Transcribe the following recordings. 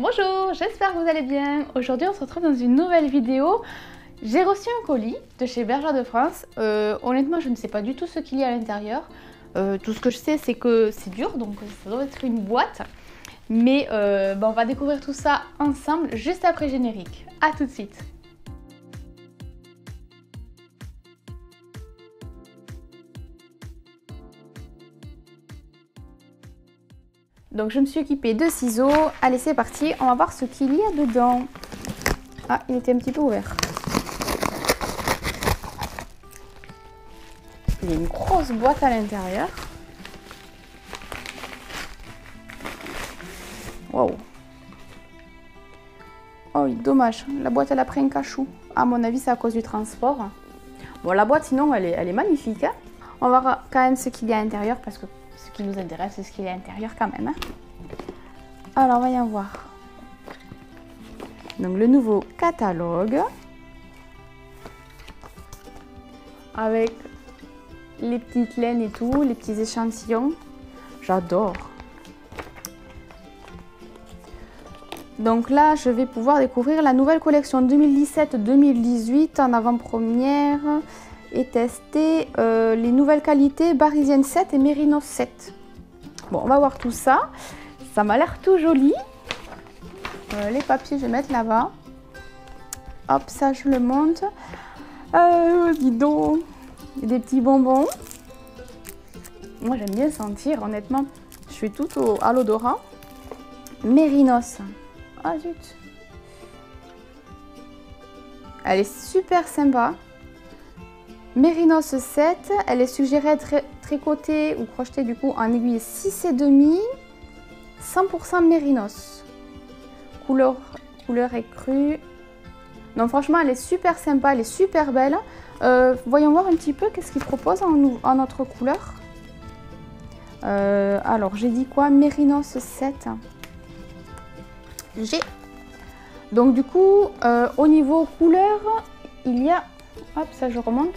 Bonjour, j'espère que vous allez bien. Aujourd'hui on se retrouve dans une nouvelle vidéo. J'ai reçu un colis de chez Bergère de France. Honnêtement je ne sais pas du tout ce qu'il y a à l'intérieur. Tout ce que je sais c'est que c'est dur, donc ça doit être une boîte. Mais on va découvrir tout ça ensemble juste après le générique. A tout de suite. Donc je me suis équipée de ciseaux. Allez c'est parti, on va voir ce qu'il y a dedans. Ah, il était un petit peu ouvert. Il y a une grosse boîte à l'intérieur. Wow. Oh dommage, la boîte elle a pris un cachou. À mon avis c'est à cause du transport. Bon la boîte sinon elle est magnifique. Hein. On va voir quand même ce qu'il y a à l'intérieur parce que ce qui nous intéresse c'est ce qu'il y a à l'intérieur quand même. Hein. Alors voyons voir. Donc le nouveau catalogue. Avec les petites laines et tout, les petits échantillons. J'adore. Donc là, je vais pouvoir découvrir la nouvelle collection 2017-2018 en avant-première et tester les nouvelles qualités Barisienne 7 et Mérinos 7. Bon, on va voir tout ça. Ça m'a l'air tout joli. Les papiers, je vais mettre là-bas. Hop, ça, je le monte. Dis donc, des petits bonbons. Moi, j'aime bien sentir, honnêtement. Je suis tout à l'odorat. Mérinos. Ah zut. Elle est super sympa. Mérinos 7, elle est suggérée à être tricotée ou crochetée du coup en aiguille 6,5, 100% Mérinos. Couleur écrue. Non franchement elle est super sympa, elle est super belle. Voyons voir un petit peu qu'est-ce qu'il propose en autre couleur. Alors j'ai dit quoi? Mérinos 7. Donc du coup au niveau couleur il y a, hop ça je remonte,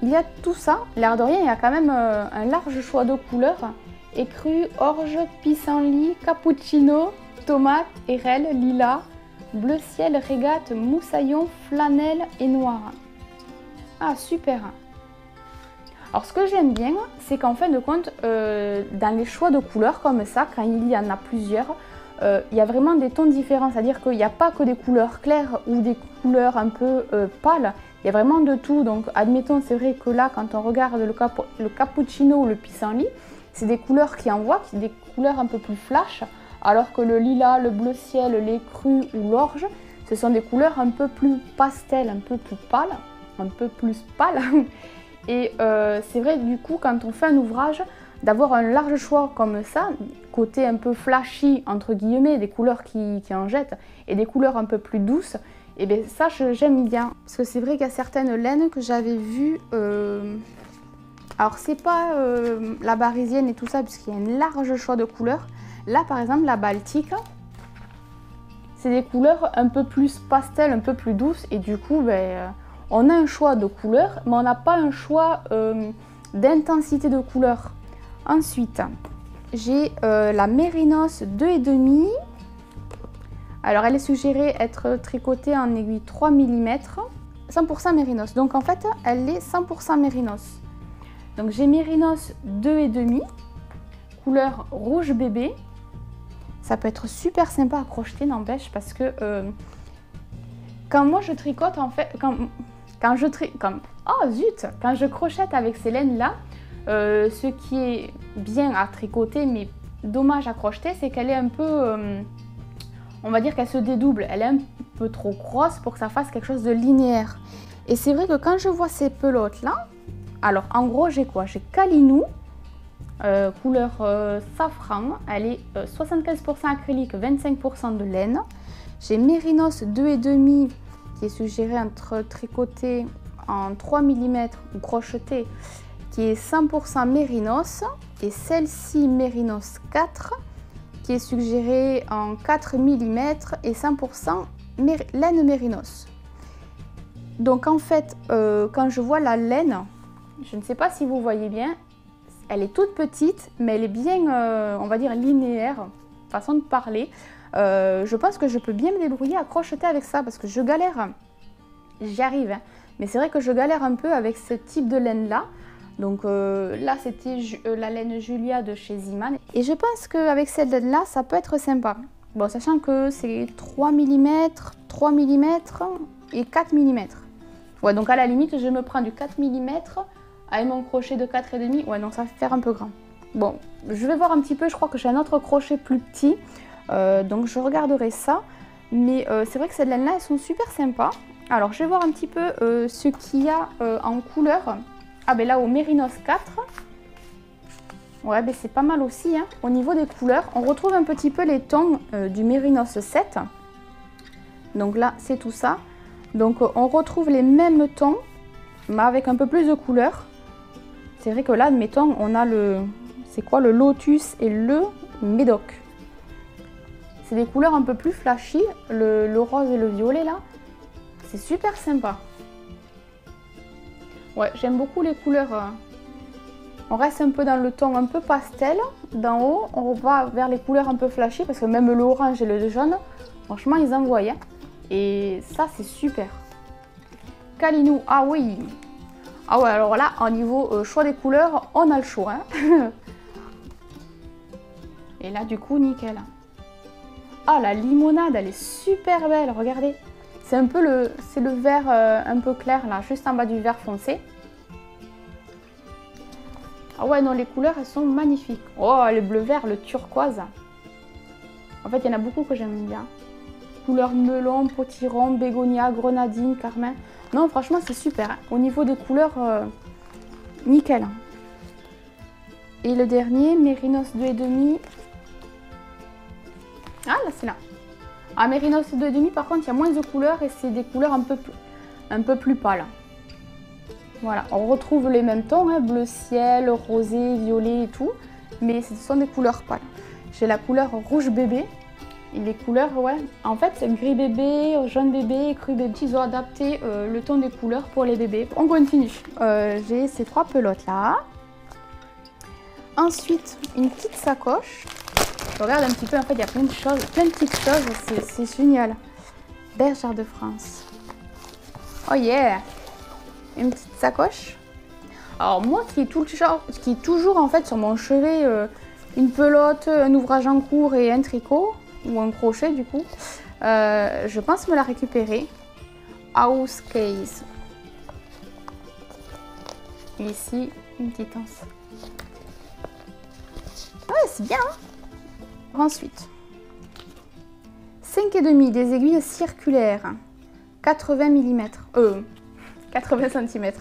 il y a tout ça, l'air de rien il y a quand même un large choix de couleurs, écru, orge, pissenlit, cappuccino, tomate, érelle, lilas, bleu ciel, régate, moussaillon, flanelle et noir. Ah super. Alors ce que j'aime bien c'est qu'en fin de compte dans les choix de couleurs comme ça, quand il y en a plusieurs, il y a vraiment des tons différents, c'est-à-dire qu'il n'y a pas que des couleurs claires ou des couleurs un peu pâles, il y a vraiment de tout. Donc admettons, c'est vrai que là, quand on regarde le cappuccino ou le pissenlit, c'est des couleurs qui envoient, des couleurs un peu plus flash, alors que le lilas, le bleu ciel, l'écru ou l'orge, ce sont des couleurs un peu plus pastel, un peu plus pâles, Et c'est vrai du coup, quand on fait un ouvrage, d'avoir un large choix comme ça, côté un peu flashy, entre guillemets, des couleurs qui en jettent, et des couleurs un peu plus douces, et bien ça j'aime bien. Parce que c'est vrai qu'il y a certaines laines que j'avais vues, alors c'est pas la barisienne et tout ça, puisqu'il y a un large choix de couleurs. Là par exemple, la baltique, c'est des couleurs un peu plus pastel, un peu plus douces, et du coup, on a un choix de couleurs, mais on n'a pas un choix d'intensité de couleurs. Ensuite, j'ai la Mérinos 2,5. Alors, elle est suggérée être tricotée en aiguille 3 mm, 100% Mérinos. Donc, en fait, elle est 100% Mérinos. Donc, j'ai Mérinos 2,5, couleur rouge bébé. Ça peut être super sympa à crocheter, n'empêche, parce que quand moi je tricote, en fait, quand je crochette avec ces laines-là, ce qui est bien à tricoter mais dommage à crocheter, c'est qu'elle est un peu, on va dire qu'elle se dédouble, elle est un peu trop grosse pour que ça fasse quelque chose de linéaire. Et c'est vrai que quand je vois ces pelotes là, alors en gros j'ai quoi? J'ai Calinou, couleur safran, elle est 75% acrylique, 25% de laine. J'ai Mérinos 2,5 qui est suggéré entre tricoté en 3 mm ou crocheté, qui est 100% Mérinos, et celle-ci Mérinos 4 qui est suggérée en 4 mm et 100% laine Mérinos. Donc en fait, quand je vois la laine, je ne sais pas si vous voyez bien, elle est toute petite, mais elle est bien, on va dire, linéaire. façon de parler. Je pense que je peux bien me débrouiller à crocheter avec ça parce que je galère. J'y arrive, hein. Mais c'est vrai que je galère un peu avec ce type de laine là. Donc là c'était la laine Julia de chez Ziman. Et je pense qu'avec cette laine là ça peut être sympa. Bon, sachant que c'est 3 mm, 3 mm et 4 mm. Ouais, donc à la limite je me prends du 4 mm avec mon crochet de 4,5. Ouais, donc ça va faire un peu grand. Bon, je vais voir un petit peu, je crois que j'ai un autre crochet plus petit. Donc je regarderai ça. Mais c'est vrai que ces laines là elles sont super sympas. Alors je vais voir un petit peu ce qu'il y a en couleur. Ah ben là au Mérinos 4. Ouais, ben c'est pas mal aussi, hein. Au niveau des couleurs, on retrouve un petit peu les tons du Mérinos 7. Donc là c'est tout ça. Donc on retrouve les mêmes tons, mais avec un peu plus de couleurs. C'est vrai que là, admettons, on a le... C'est quoi? Le Lotus et le Médoc. C'est des couleurs un peu plus flashy, le rose et le violet là. C'est super sympa. Ouais, j'aime beaucoup les couleurs. On reste un peu dans le ton un peu pastel. D'en haut, on va vers les couleurs un peu flashy parce que même l'orange et le jaune, franchement, ils envoient, hein. Et ça, c'est super. Kalinou, ah oui. Ah ouais, alors là, au niveau choix des couleurs, on a le choix, hein. Et là, du coup, nickel. Ah, la limonade, elle est super belle, regardez. C'est un peu le vert un peu clair, là, juste en bas du vert foncé. Ah ouais, non, les couleurs, elles sont magnifiques. Oh, le bleu-vert, le turquoise. En fait, il y en a beaucoup que j'aime bien. Couleur melon, potiron, bégonia, grenadine, carmin. Non, franchement, c'est super, hein. Au niveau des couleurs, nickel. Et le dernier, Mérinos 2,5. Ah, là, c'est là. Ah, Mérinos 2,5, par contre, il y a moins de couleurs et c'est des couleurs un peu plus pâles. Voilà, on retrouve les mêmes tons, hein, bleu ciel, rosé, violet et tout, mais ce sont des couleurs pâles. J'ai la couleur rouge bébé, et les couleurs, ouais, en fait, gris bébé, jaune bébé et cru bébé. Ils ont adapté le ton des couleurs pour les bébés. On continue. J'ai ces 3 pelotes là. Ensuite, une petite sacoche. Je regarde un petit peu, en fait, il y a plein de choses, plein de petites choses, c'est génial. Bergère de France. Oh yeah! Une petite sacoche. Alors moi qui est toujours en fait sur mon chevet une pelote, un ouvrage en cours et un tricot ou un crochet du coup, je pense me la récupérer. House case. Et ici une petite anse. Ouais, c'est bien, hein. Ensuite 5,5 des aiguilles circulaires 80 mm. 80 cm.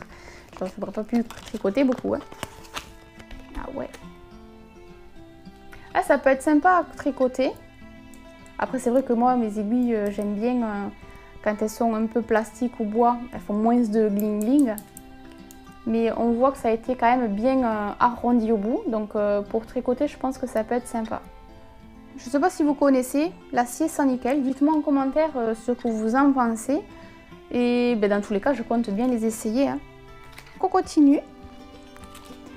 Je n'aurais pas pu tricoter beaucoup, hein. Ah ouais. Ah, ça peut être sympa à tricoter. Après, c'est vrai que moi, mes aiguilles, j'aime bien quand elles sont un peu plastique ou bois. Elles font moins de bling bling. Mais on voit que ça a été quand même bien arrondi au bout. Donc pour tricoter, je pense que ça peut être sympa. Je ne sais pas si vous connaissez l'acier sans nickel. Dites-moi en commentaire ce que vous en pensez. Et ben, dans tous les cas, je compte bien les essayer, hein. On continue.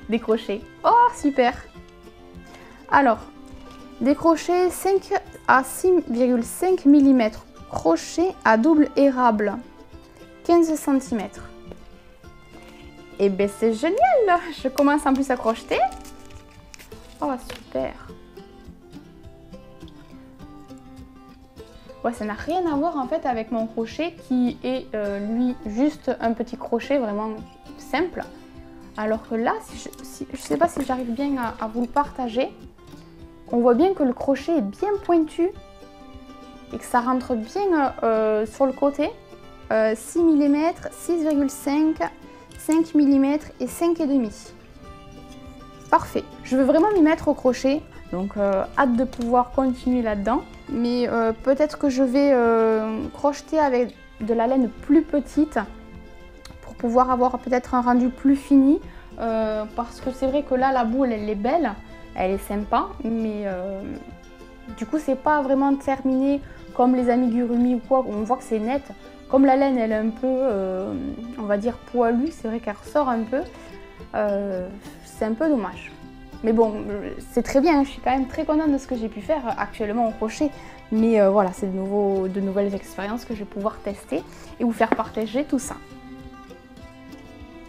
Des crochets. Oh, super! Alors, des crochets 5 à 6,5 mm. Crochet à double érable. 15 cm. Et ben c'est génial! Je commence en plus à crocheter. Oh, super! Ouais, ça n'a rien à voir en fait avec mon crochet qui est lui juste un petit crochet vraiment simple. Alors que là, je sais pas si j'arrive bien à vous le partager. On voit bien que le crochet est bien pointu et que ça rentre bien sur le côté. 6 mm, 6,5, 5 mm et 5,5. Parfait. Je veux vraiment m'y mettre au crochet. Donc hâte de pouvoir continuer là-dedans. Mais peut-être que je vais crocheter avec de la laine plus petite pour pouvoir avoir peut-être un rendu plus fini. Parce que c'est vrai que là, la boule, elle est belle, elle est sympa. Mais du coup, c'est pas vraiment terminé comme les amigurumi ou quoi. On voit que c'est net. Comme la laine, elle est un peu, on va dire, poilue. C'est vrai qu'elle ressort un peu. C'est un peu dommage. Mais bon, c'est très bien, je suis quand même très contente de ce que j'ai pu faire actuellement au crochet. Mais voilà, c'est de nouvelles expériences que je vais pouvoir tester et vous faire partager tout ça.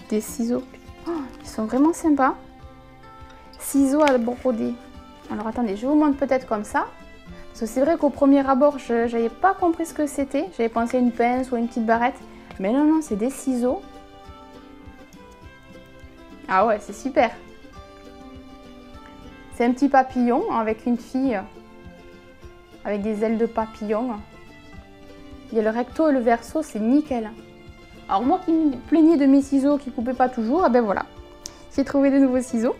Des ciseaux, oh, ils sont vraiment sympas. Ciseaux à broder. Alors attendez, je vous montre peut-être comme ça. Parce que c'est vrai qu'au premier abord, je n'avais pas compris ce que c'était. J'avais pensé à une pince ou à une petite barrette. Mais non, non, c'est des ciseaux. Ah ouais, c'est super. C'est un petit papillon avec une fille avec des ailes de papillon. Il y a le recto et le verso, c'est nickel. Alors moi qui me plaignais de mes ciseaux qui ne coupaient pas toujours, eh ben voilà, j'ai trouvé de nouveaux ciseaux.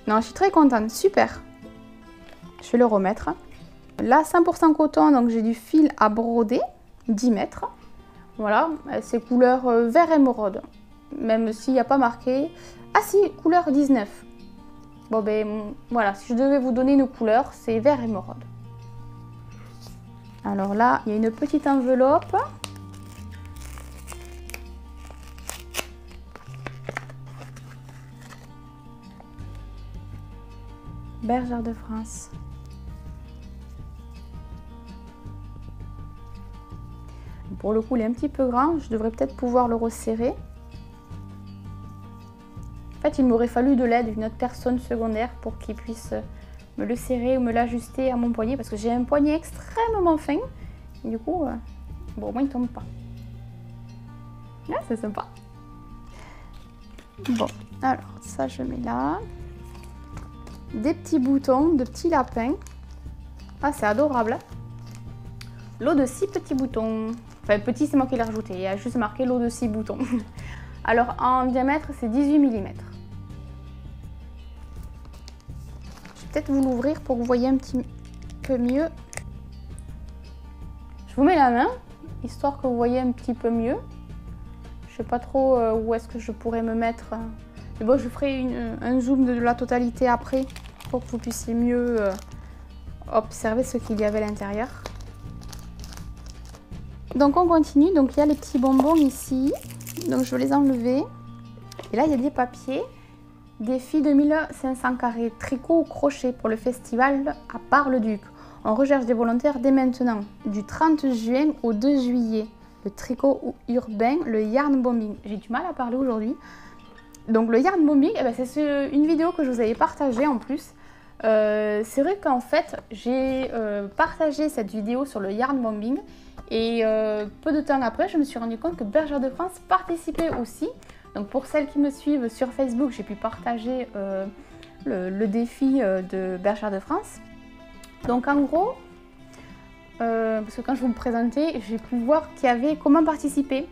Non, je suis très contente, super. Je vais le remettre. Là, 100% coton, donc j'ai du fil à broder, 10 mètres. Voilà, c'est couleur vert émeraude, même s'il n'y a pas marqué. Ah si, couleur 19. Bon ben voilà, si je devais vous donner une couleur, c'est vert émeraude. Alors là, il y a une petite enveloppe. Bergère de France. Pour le coup, il est un petit peu grand, je devrais peut-être pouvoir le resserrer. En fait, il m'aurait fallu de l'aide d'une autre personne secondaire pour qu'il puisse me le serrer ou me l'ajuster à mon poignet parce que j'ai un poignet extrêmement fin. Et du coup, bon, au moins il ne tombe pas. Ah, c'est sympa. Bon, alors ça je mets là. Des petits boutons, de petits lapins. Ah, c'est adorable. Lot de 6 petits boutons. Enfin, petit, c'est moi qui l'ai rajouté. Il y a juste marqué lot de 6 boutons. Alors, en diamètre, c'est 18 mm. Je vais peut-être vous l'ouvrir pour que vous voyez un petit peu mieux. Je vous mets la main, histoire que vous voyez un petit peu mieux. Je sais pas trop où est-ce que je pourrais me mettre. Mais bon, je ferai un zoom de la totalité après pour que vous puissiez mieux observer ce qu'il y avait à l'intérieur. Donc on continue, donc il y a les petits bonbons ici, donc je vais les enlever. Et là il y a des papiers, défi 2500 carrés, tricot ou crochet pour le festival à Bar-le-Duc. On recherche des volontaires dès maintenant, du 30 juin au 2 juillet. Le tricot urbain, le yarn bombing. J'ai du mal à parler aujourd'hui. Donc le yarn bombing, eh ben, c'est une vidéo que je vous avais partagée en plus. C'est vrai qu'en fait, j'ai partagé cette vidéo sur le yarn bombing et peu de temps après, je me suis rendu compte que Bergère de France participait aussi. Donc pour celles qui me suivent sur Facebook, j'ai pu partager le défi de Bergère de France. Donc en gros, parce que quand je vous me présentais, j'ai pu voir qu'il y avait comment participer.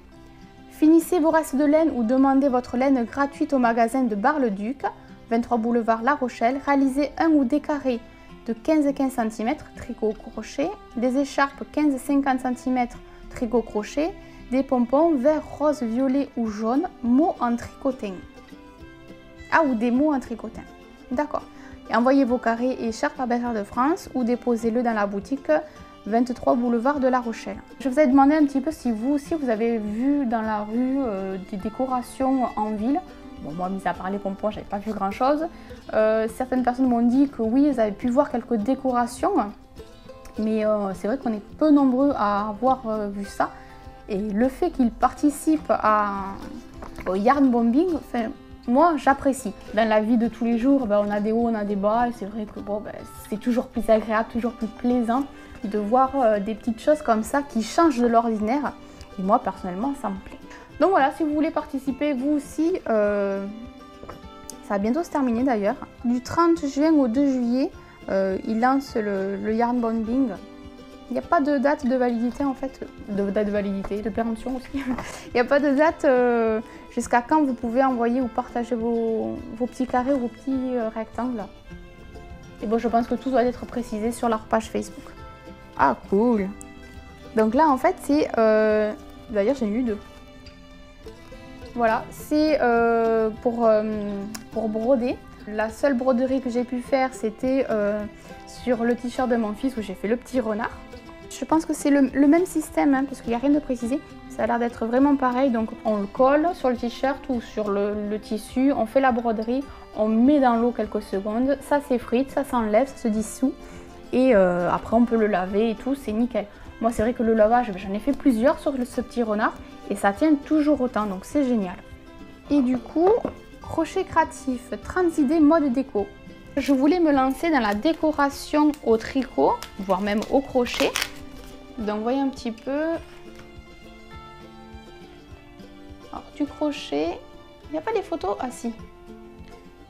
Finissez vos restes de laine ou demandez votre laine gratuite au magasin de Bar-le-Duc, 23 boulevard La Rochelle. Réalisez un ou des carrés de 15 et 15 cm, tricot crochet, des écharpes 15 et 50 cm, tricot crochet, des pompons vert, rose, violet ou jaune, mots en tricotin. Ah, ou des mots en tricotin. D'accord. Et envoyez vos carrés et écharpes à Bergère de France ou déposez-le dans la boutique 23 boulevard de La Rochelle. Je vous ai demandé un petit peu si vous aussi vous avez vu dans la rue des décorations en ville. Bon, moi, mis à part les pompons, j'avais pas vu grand chose. Certaines personnes m'ont dit que oui, ils avaient pu voir quelques décorations. Mais c'est vrai qu'on est peu nombreux à avoir vu ça. Et le fait qu'ils participent au yarn bombing, enfin, moi j'apprécie. Dans la vie de tous les jours, ben, on a des hauts, on a des bas. Et c'est vrai que bon, ben, c'est toujours plus agréable, toujours plus plaisant de voir des petites choses comme ça qui changent de l'ordinaire. Et moi personnellement, ça me plaît. Donc voilà, si vous voulez participer vous aussi, ça va bientôt se terminer d'ailleurs. Du 30 juin au 2 juillet, ils lancent le yarn bombing. Il n'y a pas de date de validité en fait, de date de validité, de péremption aussi. Il n'y a pas de date jusqu'à quand vous pouvez envoyer ou partager vos petits carrés ou vos petits rectangles. Et bon, je pense que tout doit être précisé sur leur page Facebook. Ah cool. Donc là en fait c'est, d'ailleurs j'en ai eu deux. Voilà, c'est pour broder. La seule broderie que j'ai pu faire c'était sur le t-shirt de mon fils où j'ai fait le petit renard. Je pense que c'est le même système, hein, parce qu'il n'y a rien de précisé. Ça a l'air d'être vraiment pareil, donc on le colle sur le t-shirt ou sur le tissu, on fait la broderie, on met dans l'eau quelques secondes, ça s'effrite, ça s'enlève, ça se dissout et après on peut le laver et tout, c'est nickel. Moi c'est vrai que le lavage, j'en ai fait plusieurs sur ce petit renard et ça tient toujours autant, donc c'est génial. Et du coup, crochet créatif, 30 idées mode déco. Je voulais me lancer dans la décoration au tricot, voire même au crochet. Donc voyez un petit peu. Alors du crochet, il n'y a pas des photos? Ah si.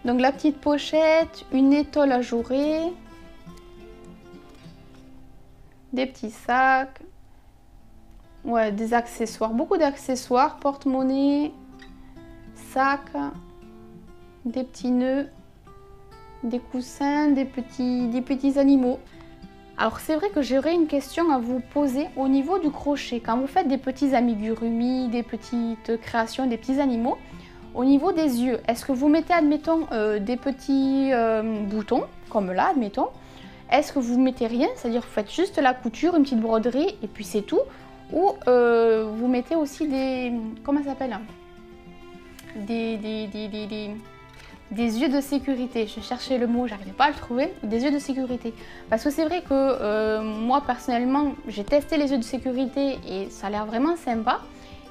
Donc la petite pochette, une étole ajourée, des petits sacs, ouais, des accessoires, beaucoup d'accessoires, porte-monnaie, sacs, des petits nœuds, des coussins, des petits animaux. Alors c'est vrai que j'aurais une question à vous poser au niveau du crochet. Quand vous faites des petits amigurumi, des petites créations, des petits animaux, au niveau des yeux, est-ce que vous mettez, admettons, des petits boutons, comme là, admettons? Est-ce que vous mettez rien, c'est-à-dire vous faites juste la couture, une petite broderie, et puis c'est tout? Ou vous mettez aussi des... comment ça s'appelle? Des yeux de sécurité, je cherchais le mot, j'arrivais pas à le trouver, des yeux de sécurité. Parce que c'est vrai que moi personnellement, j'ai testé les yeux de sécurité et ça a l'air vraiment sympa.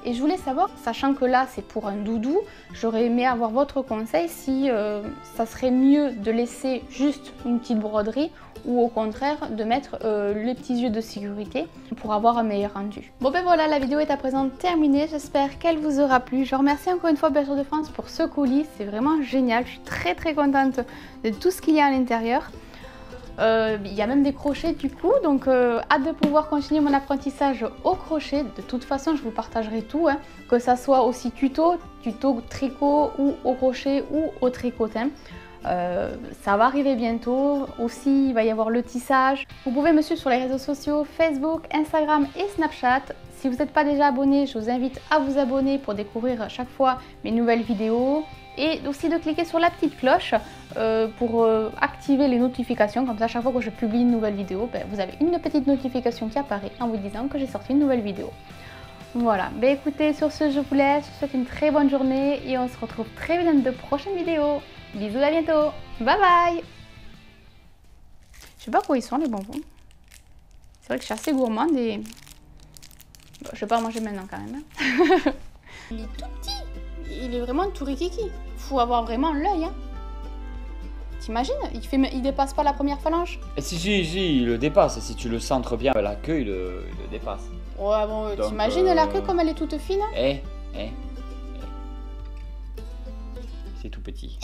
Et je voulais savoir, sachant que là c'est pour un doudou, j'aurais aimé avoir votre conseil si ça serait mieux de laisser juste une petite broderie ou au contraire de mettre les petits yeux de sécurité pour avoir un meilleur rendu. Bon ben voilà, la vidéo est à présent terminée, j'espère qu'elle vous aura plu. Je remercie encore une fois Bergeron de France pour ce colis, c'est vraiment génial, je suis très contente de tout ce qu'il y a à l'intérieur. Il y a même des crochets du coup, donc hâte de pouvoir continuer mon apprentissage au crochet. De toute façon je vous partagerai tout, hein, que ça soit aussi tuto tricot ou au crochet ou au tricotin. Ça va arriver bientôt, aussi il va y avoir le tissage. Vous pouvez me suivre sur les réseaux sociaux Facebook, Instagram et Snapchat. Si vous n'êtes pas déjà abonné, je vous invite à vous abonner pour découvrir à chaque fois mes nouvelles vidéos. Et aussi de cliquer sur la petite cloche pour activer les notifications. Comme ça, à chaque fois que je publie une nouvelle vidéo, ben, vous avez une petite notification qui apparaît en vous disant que j'ai sorti une nouvelle vidéo. Voilà, ben écoutez, sur ce, je vous laisse. Je vous souhaite une très bonne journée et on se retrouve très vite dans de prochaines vidéos. Bisous, à bientôt. Bye bye. Je sais pas où ils sont les bonbons. C'est vrai que je suis assez gourmande et... bon, je vais pas en manger maintenant quand même. Hein. Il est tout petit. Il est vraiment tout rikiki. Faut avoir vraiment l'œil, hein. T'imagines? Il dépasse pas la première phalange? Et si, il le dépasse. Si tu le centres bien, la queue, il le dépasse. Ouais, bon, t'imagines la queue comme elle est toute fine? C'est tout petit.